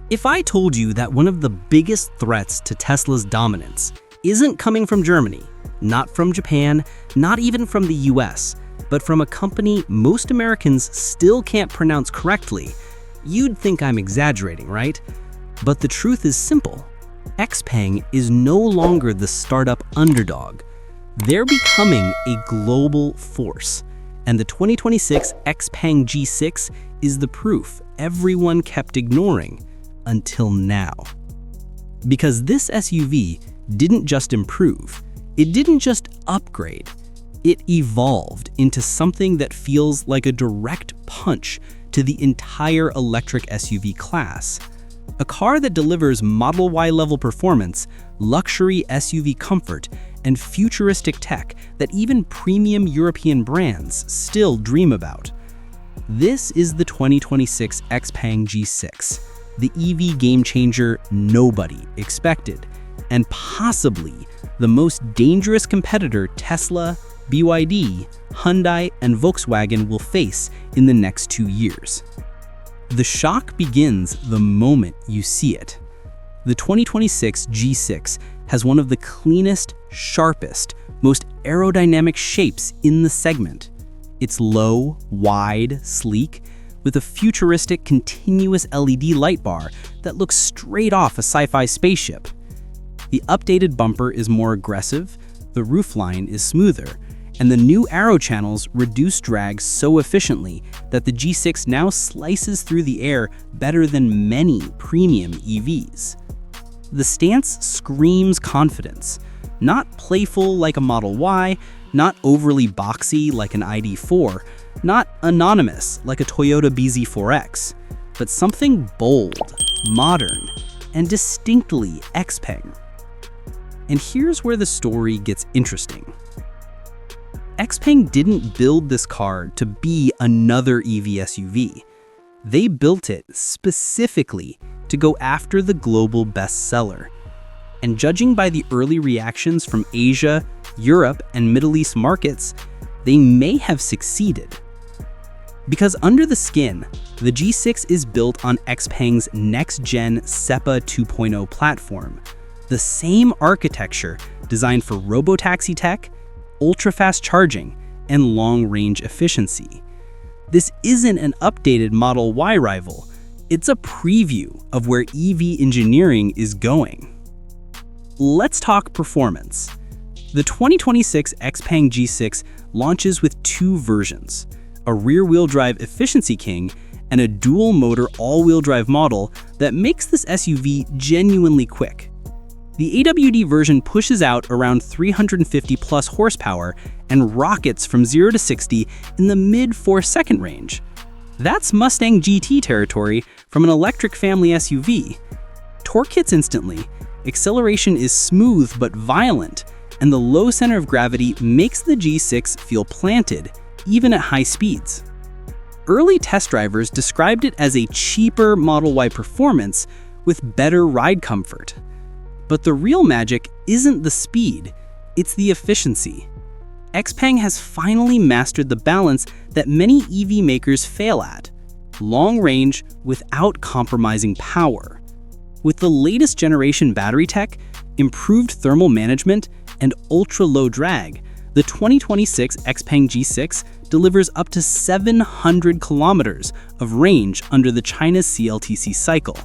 If I told you that one of the biggest threats to Tesla's dominance isn't coming from Germany, not from Japan, not even from the US, but from a company most Americans still can't pronounce correctly, you'd think I'm exaggerating, right? But the truth is simple. XPeng is no longer the startup underdog. They're becoming a global force. And the 2026 XPeng G6 is the proof everyone kept ignoring until now. Because this SUV didn't just improve, it didn't just upgrade, it evolved into something that feels like a direct punch to the entire electric SUV class. A car that delivers Model Y level performance, luxury SUV comfort, and futuristic tech that even premium European brands still dream about. This is the 2026 XPeng G6, the EV game changer nobody expected, and possibly the most dangerous competitor Tesla, BYD, Hyundai, and Volkswagen will face in the next 2 years. The shock begins the moment you see it. The 2026 G6 has one of the cleanest, sharpest, most aerodynamic shapes in the segment. It's low, wide, sleek, with a futuristic continuous LED light bar that looks straight off a sci-fi spaceship. The updated bumper is more aggressive, the roofline is smoother, and the new aero channels reduce drag so efficiently that the G6 now slices through the air better than many premium EVs. The stance screams confidence, not playful like a Model Y, not overly boxy like an ID4, not anonymous like a Toyota BZ4X, but something bold, modern, and distinctly XPeng. And here's where the story gets interesting. XPeng didn't build this car to be another EV SUV. They built it specifically to go after the global bestseller. And judging by the early reactions from Asia, Europe, and Middle East markets, they may have succeeded. Because under the skin, the G6 is built on XPeng's next-gen SEPA 2.0 platform, the same architecture designed for robotaxi tech, ultra-fast charging, and long-range efficiency. This isn't an updated Model Y rival, it's a preview of where EV engineering is going. Let's talk performance. The 2026 XPeng G6 launches with 2 versions, a rear-wheel drive efficiency king and a dual-motor all-wheel drive model that makes this SUV genuinely quick. The AWD version pushes out around 350 plus horsepower and rockets from 0 to 60 in the mid 4-second range. That's Mustang GT territory from an electric family SUV. Torque hits instantly, acceleration is smooth but violent, and the low center of gravity makes the G6 feel planted, even at high speeds. Early test drivers described it as a cheaper Model Y performance with better ride comfort. But the real magic isn't the speed, it's the efficiency. XPeng has finally mastered the balance that many EV makers fail at: long range without compromising power. With the latest generation battery tech, improved thermal management, and ultra-low drag, the 2026 XPeng G6 delivers up to 700 kilometers of range under the China's CLTC cycle,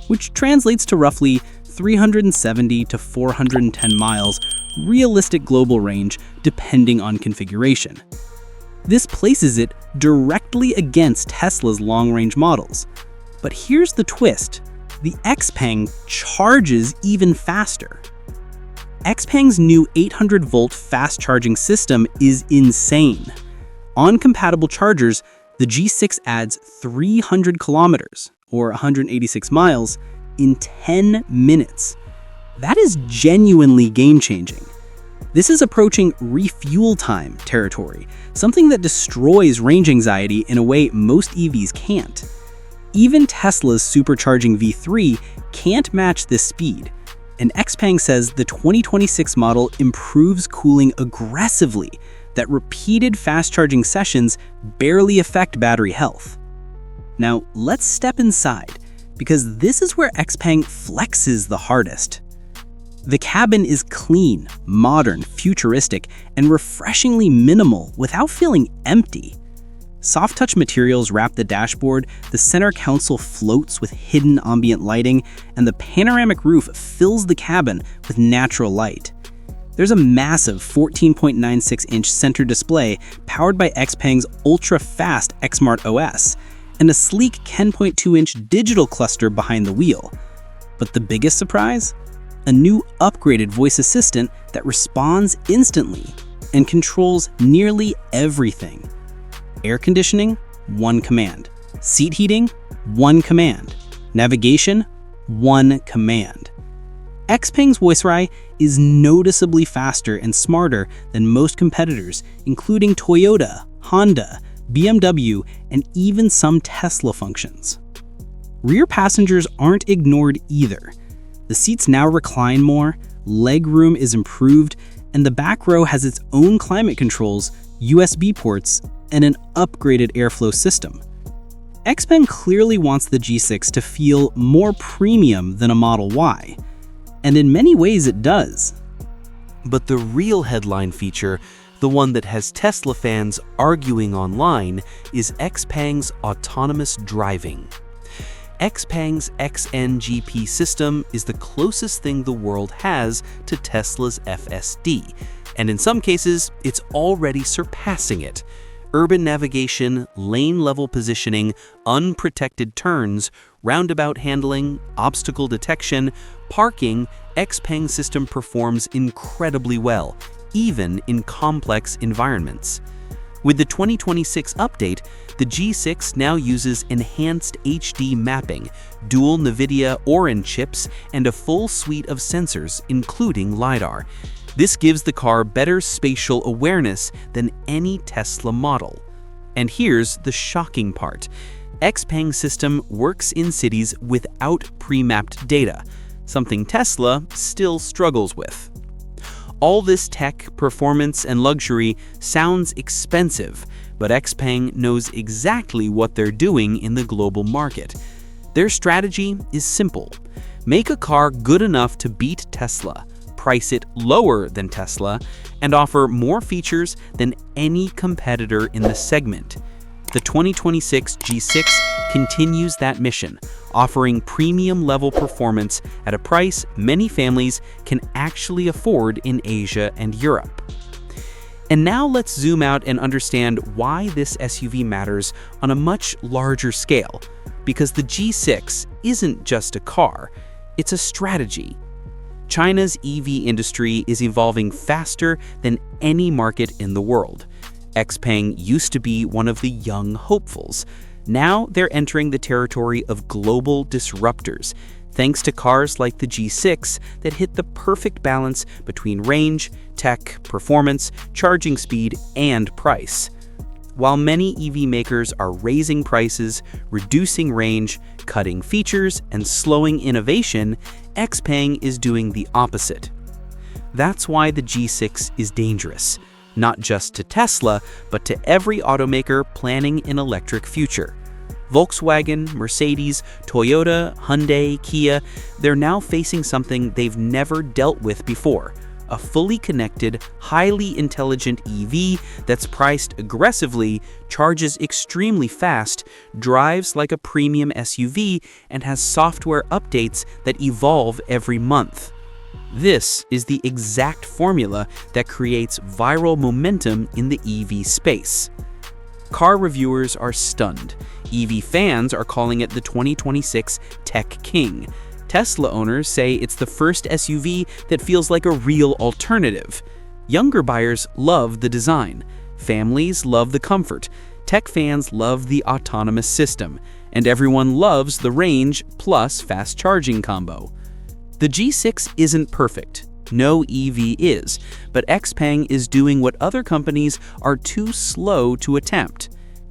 which translates to roughly 370 to 410 miles realistic global range depending on configuration. This places it directly against Tesla's long-range models. But here's the twist: the XPeng charges even faster. XPeng's new 800-volt fast-charging system is insane. On compatible chargers, the G6 adds 300 kilometers, or 186 miles, in 10 minutes. That is genuinely game-changing. This is approaching refuel time territory, something that destroys range anxiety in a way most EVs can't. Even Tesla's supercharging V3 can't match this speed, and XPeng says the 2026 model improves cooling aggressively, that repeated fast-charging sessions barely affect battery health. Now, let's step inside, because this is where XPeng flexes the hardest. The cabin is clean, modern, futuristic, and refreshingly minimal without feeling empty. Soft-touch materials wrap the dashboard, the center console floats with hidden ambient lighting, and the panoramic roof fills the cabin with natural light. There's a massive 14.96-inch center display powered by XPeng's ultra-fast XSmart OS, and a sleek 10.2-inch digital cluster behind the wheel. But the biggest surprise? A new upgraded voice assistant that responds instantly and controls nearly everything. Air conditioning, one command. Seat heating, one command. Navigation, one command. XPeng's Voice AI is noticeably faster and smarter than most competitors, including Toyota, Honda, BMW, and even some Tesla functions. Rear passengers aren't ignored either. The seats now recline more, leg room is improved, and the back row has its own climate controls, USB ports, and an upgraded airflow system. XPeng clearly wants the G6 to feel more premium than a Model Y, and in many ways it does. But the real headline feature, the one that has Tesla fans arguing online, is XPeng's autonomous driving. XPeng's XNGP system is the closest thing the world has to Tesla's FSD, and in some cases, it's already surpassing it. Urban navigation, lane-level positioning, unprotected turns, roundabout handling, obstacle detection, parking, XPeng's system performs incredibly well, even in complex environments. With the 2026 update, the G6 now uses enhanced HD mapping, dual NVIDIA Orin chips, and a full suite of sensors, including LiDAR. This gives the car better spatial awareness than any Tesla model. And here's the shocking part. XPeng's system works in cities without pre-mapped data, something Tesla still struggles with. All this tech, performance, and luxury sounds expensive, but XPeng knows exactly what they're doing in the global market. Their strategy is simple. Make a car good enough to beat Tesla, price it lower than Tesla, and offer more features than any competitor in the segment. The 2026 G6 continues that mission, offering premium-level performance at a price many families can actually afford in Asia and Europe. And now let's zoom out and understand why this SUV matters on a much larger scale. Because the G6 isn't just a car, it's a strategy. China's EV industry is evolving faster than any market in the world. XPeng used to be one of the young hopefuls. Now they're entering the territory of global disruptors, thanks to cars like the G6 that hit the perfect balance between range, tech, performance, charging speed, and price. While many EV makers are raising prices, reducing range, cutting features, and slowing innovation, XPeng is doing the opposite. That's why the G6 is dangerous, not just to Tesla, but to every automaker planning an electric future. Volkswagen, Mercedes, Toyota, Hyundai, Kia, they're now facing something they've never dealt with before. A fully connected, highly intelligent EV that's priced aggressively, charges extremely fast, drives like a premium SUV, and has software updates that evolve every month. This is the exact formula that creates viral momentum in the EV space. Car reviewers are stunned. EV fans are calling it the 2026 Tech King. Tesla owners say it's the first SUV that feels like a real alternative. Younger buyers love the design. Families love the comfort. Tech fans love the autonomous system. And everyone loves the range plus fast charging combo. The G6 isn't perfect. No EV is, but XPeng is doing what other companies are too slow to attempt.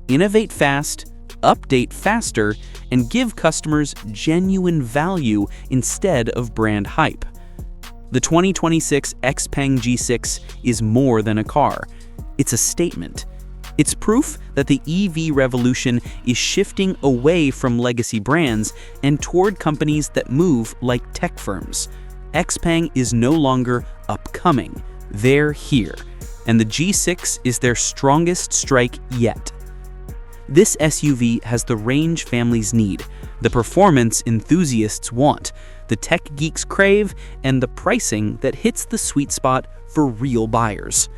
Innovate fast, update faster, and give customers genuine value instead of brand hype. The 2026 XPeng G6 is more than a car. It's a statement. It's proof that the EV revolution is shifting away from legacy brands and toward companies that move like tech firms. XPeng is no longer upcoming, they're here, and the G6 is their strongest strike yet. This SUV has the range families need, the performance enthusiasts want, the tech geeks crave, and the pricing that hits the sweet spot for real buyers.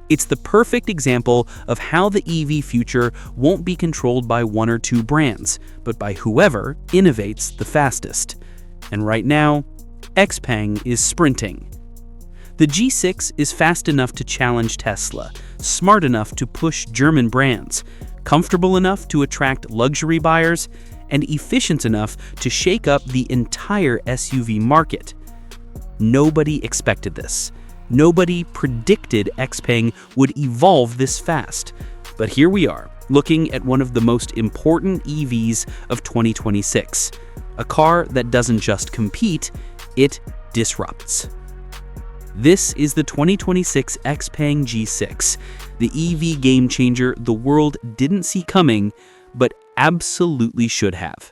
It's the perfect example of how the EV future won't be controlled by one or two brands, but by whoever innovates the fastest. And right now, XPeng is sprinting. The G6 is fast enough to challenge Tesla, smart enough to push German brands, comfortable enough to attract luxury buyers, and efficient enough to shake up the entire SUV market. Nobody expected this. Nobody predicted XPeng would evolve this fast. But here we are, looking at one of the most important EVs of 2026. A car that doesn't just compete, it disrupts. This is the 2026 XPeng G6, the EV game changer the world didn't see coming, but absolutely should have.